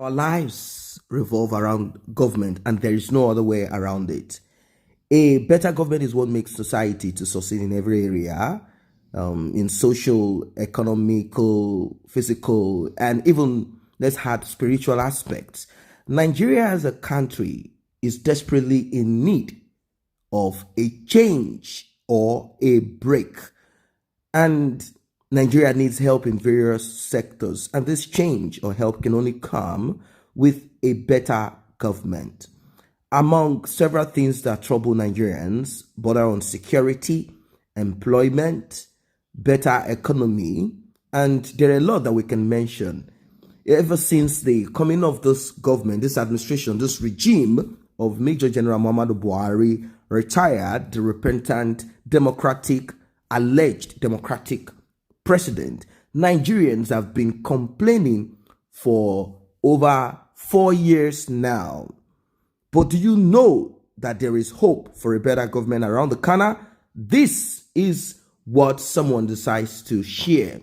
Our lives revolve around government, and there is no other way around it. A better government is what makes society to succeed in every area, in social, economical, physical, and even let's add spiritual aspects. Nigeria as a country is desperately in need of a change or a break. And Nigeria needs help in various sectors. And this change or help can only come with a better government. Among several things that trouble Nigerians, border on security, employment, better economy, and there are a lot that we can mention. Ever since the coming of this government, this administration, this regime of Major General Muhammadu Buhari retired, the repentant, alleged democratic president, Nigerians have been complaining for over 4 years now. But do you know that there is hope for a better government around the corner? This is what someone decides to share.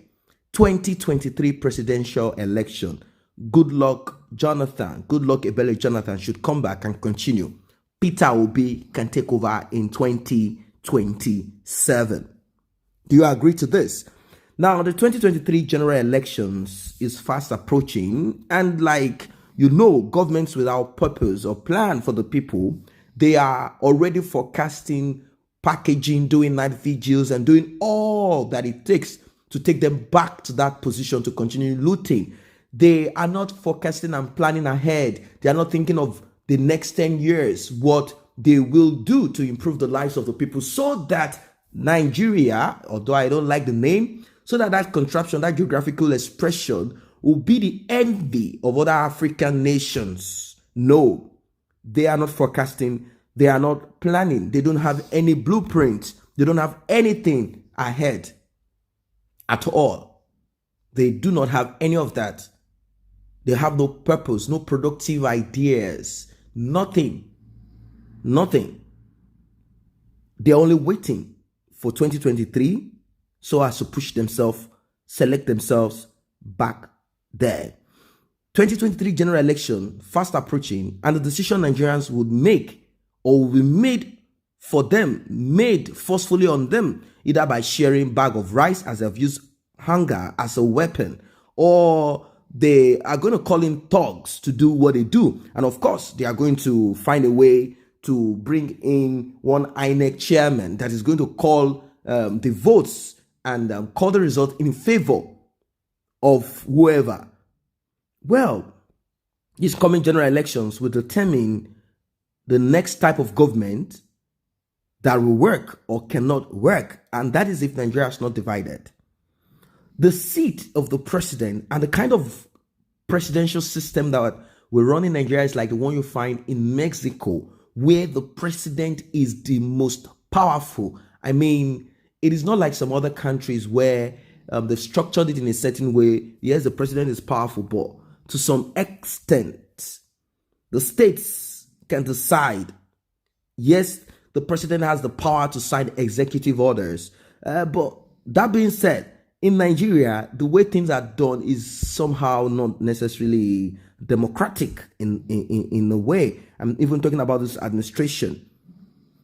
2023 presidential election. Good luck, Jonathan. Good luck, Ebele Jonathan should come back and continue. Peter Obi can take over in 2027. Do you agree to this? Now, the 2023 general elections is fast approaching, and governments without purpose or plan for the people, they are already forecasting, packaging, doing night vigils, and doing all that it takes to take them back to that position to continue looting. They are not forecasting and planning ahead. They are not thinking of the next 10 years, what they will do to improve the lives of the people so that Nigeria, although I don't like the name, so that contraption, that geographical expression will be the envy of other African nations. No, they are not forecasting. They are not planning. They don't have any blueprint. They don't have anything ahead at all. They do not have any of that. They have no purpose, no productive ideas, nothing. They're only waiting for 2023 so as to push themselves, select themselves back there. 2023 general election fast approaching, and the decision Nigerians would make or will be made for them, made forcefully on them, either by sharing bag of rice as they've used hunger as a weapon, or they are going to call in thugs to do what they do. And of course, they are going to find a way to bring in one INEC chairman that is going to call the votes and call the result in favor of whoever. Well, these coming general elections will determine the next type of government that will work or cannot work, and that is if Nigeria is not divided. The seat of the president and the kind of presidential system that we run in Nigeria is like the one you find in Mexico, where the president is the most powerful. I mean, it is not like some other countries where they've structured it in a certain way. Yes, the president is powerful, but to some extent, the states can decide. Yes, the president has the power to sign executive orders. But that being said, in Nigeria, the way things are done is somehow not necessarily democratic in a way. I'm even talking about this administration.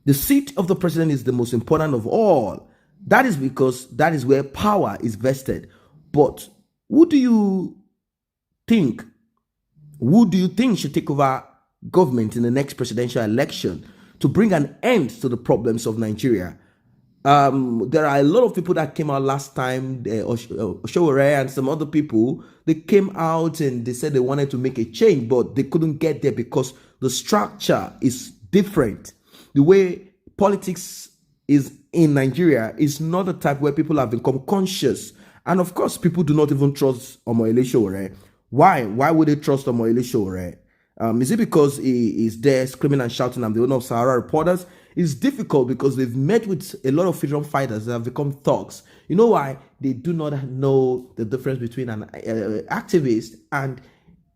The seat of the president is the most important of all. That is because that is where power is vested. But who do you think should take over government in the next presidential election to bring an end to the problems of Nigeria? There are a lot of people that came out last time, Oshowore and some other people. They came out and they said they wanted to make a change, but they couldn't get there because the structure is different. The way politics is in Nigeria is not the type where people have become conscious. And of course, people do not even trust Omoyele Sowore. Why? Why would they trust Omoyele Sowore? Is it because he is there screaming and shouting, "I'm the owner of Sahara Reporters"? It's difficult because they've met with a lot of freedom fighters that have become thugs. You know why? They do not know the difference between an activist and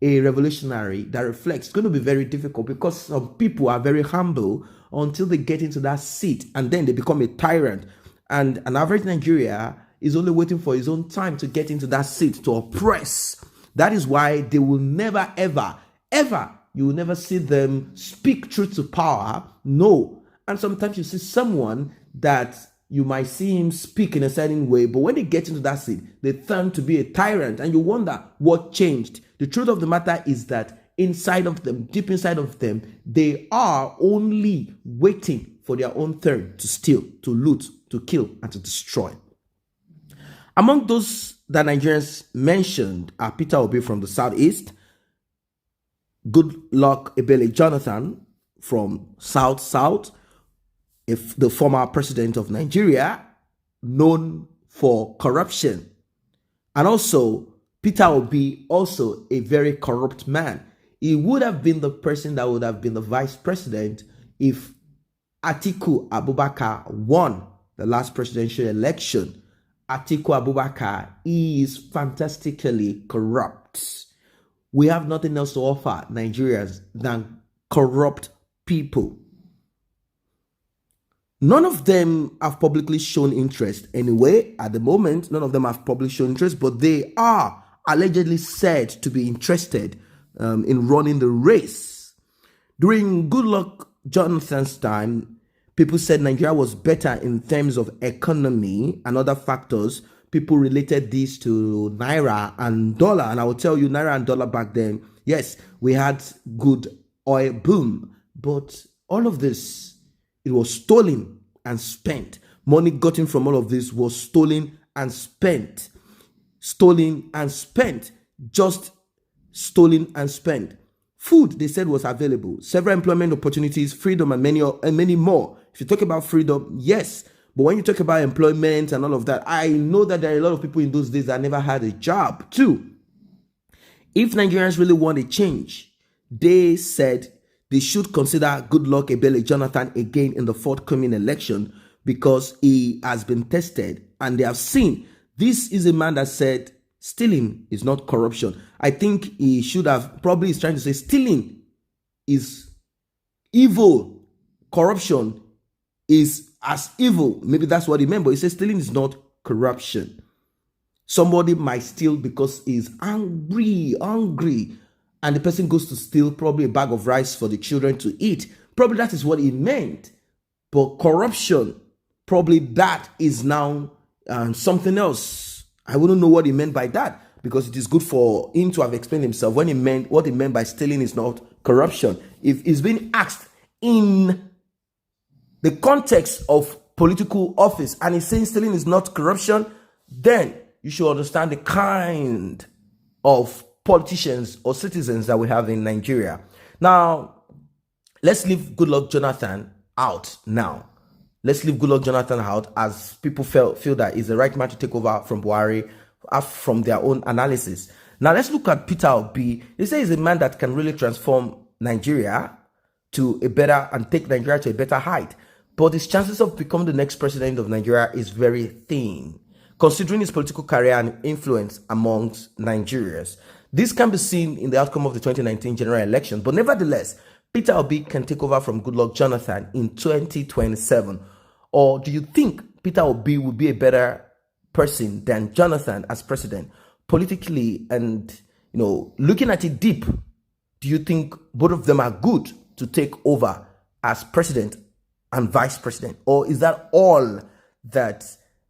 a revolutionary that reflects. It's going to be very difficult because some people are very humble until they get into that seat and then they become a tyrant. And an average Nigeria is only waiting for his own time to get into that seat to oppress That is why they will never, ever, ever, you will never see them speak truth to power. No. And sometimes you see someone that you might see him speak in a certain way, but when they get into that seat, they turn to be a tyrant, and you wonder what changed. The truth of the matter is that inside of them, deep inside of them, they are only waiting for their own turn to steal, to loot, to kill, and to destroy. Among those that Nigerians mentioned are Peter Obi from the Southeast, Goodluck Ebele Jonathan from South, the former president of Nigeria, known for corruption. And also, Peter Obi, also a very corrupt man. He would have been the person that would have been the vice president if Atiku Abubakar won the last presidential election. Atiku Abubakar is fantastically corrupt. We have nothing else to offer Nigerians than corrupt people. None of them have publicly shown interest anyway. At the moment, none of them have publicly shown interest, but they are allegedly said to be interested in running the race. During Goodluck Jonathan's time, people said Nigeria was better in terms of economy and other factors. People related this to Naira and dollar. And I will tell you, Naira and dollar back then, yes, we had good oil boom. But all of this, it was stolen and spent. Money gotten from all of this was stolen and spent. Stolen and spent. Just stolen and spent. Food, they said, was available. Several employment opportunities, freedom, and many more. If you talk about freedom, yes. But when you talk about employment and all of that, I know that there are a lot of people in those days that never had a job too. If Nigerians really want a change, they said they should consider Goodluck Ebele Jonathan again in the forthcoming election because he has been tested and they have seen this is a man that said stealing is not corruption. I think he should have probably is trying to say stealing is evil. Corruption is as evil. Maybe that's what he meant, but he says stealing is not corruption. Somebody might steal because he's hungry, and the person goes to steal probably a bag of rice for the children to eat. Probably that is what he meant. But corruption, probably that is now something else. I wouldn't know what he meant by that because it is good for him to have explained himself when he meant what he meant by stealing is not corruption. If he's been asked in the context of political office and he's saying stealing is not corruption, then you should understand the kind of politicians or citizens that we have in Nigeria. Now, let's leave Goodluck Jonathan out now. Let's leave Goodluck Jonathan out as people feel that he's the right man to take over from Buhari from their own analysis. Now, let's look at Peter Obi. They say he's a man that can really transform Nigeria to a better and take Nigeria to a better height. But his chances of becoming the next president of Nigeria is very thin, considering his political career and influence amongst Nigerians. This can be seen in the outcome of the 2019 general election, but nevertheless, Peter Obi can take over from Goodluck Jonathan in 2027. Or do you think Peter Obi will be a better person than Jonathan as president? Politically and, looking at it deep, do you think both of them are good to take over as president and vice president? Or is that all that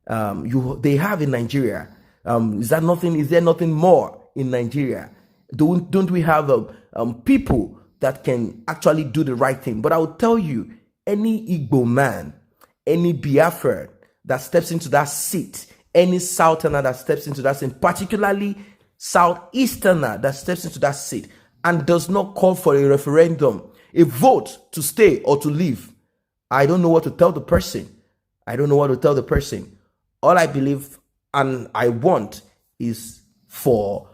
they have in Nigeria? Is there nothing more in Nigeria? Don't we have people that can actually do the right thing? But I will tell you, any Igbo man, any Biafran that steps into that seat, any Southerner that steps into that seat, particularly Southeasterner that steps into that seat and does not call for a referendum, a vote to stay or to leave, I don't know what to tell the person. All I believe and I want is for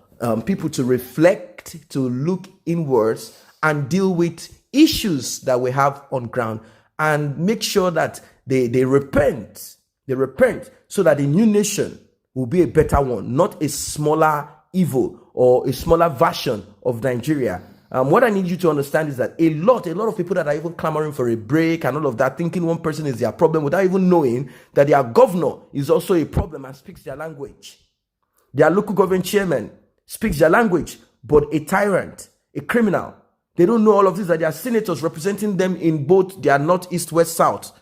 people to reflect, to look inwards and deal with issues that we have on ground and make sure that they repent. They repent so that the new nation will be a better one, not a smaller evil or a smaller version of Nigeria. What I need you to understand is that a lot of people that are even clamoring for a break and all of that, thinking one person is their problem without even knowing that their governor is also a problem and speaks their language. Their local government chairman speaks their language, but a tyrant, a criminal. They don't know all of this, that there are senators representing them in both their north, east, west, south.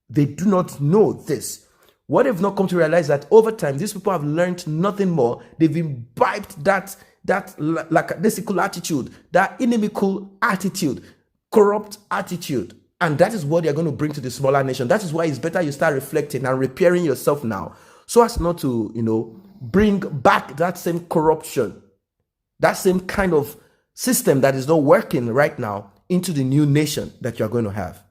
They do not know this. What they've not come to realize that over time, these people have learned nothing more. They've imbibed that lackadaisical attitude, that inimical attitude, corrupt attitude. And that is what they're going to bring to the smaller nation. That is why it's better you start reflecting and repairing yourself now, so as not to, bring back that same corruption, that same kind of system that is not working right now into the new nation that you're going to have.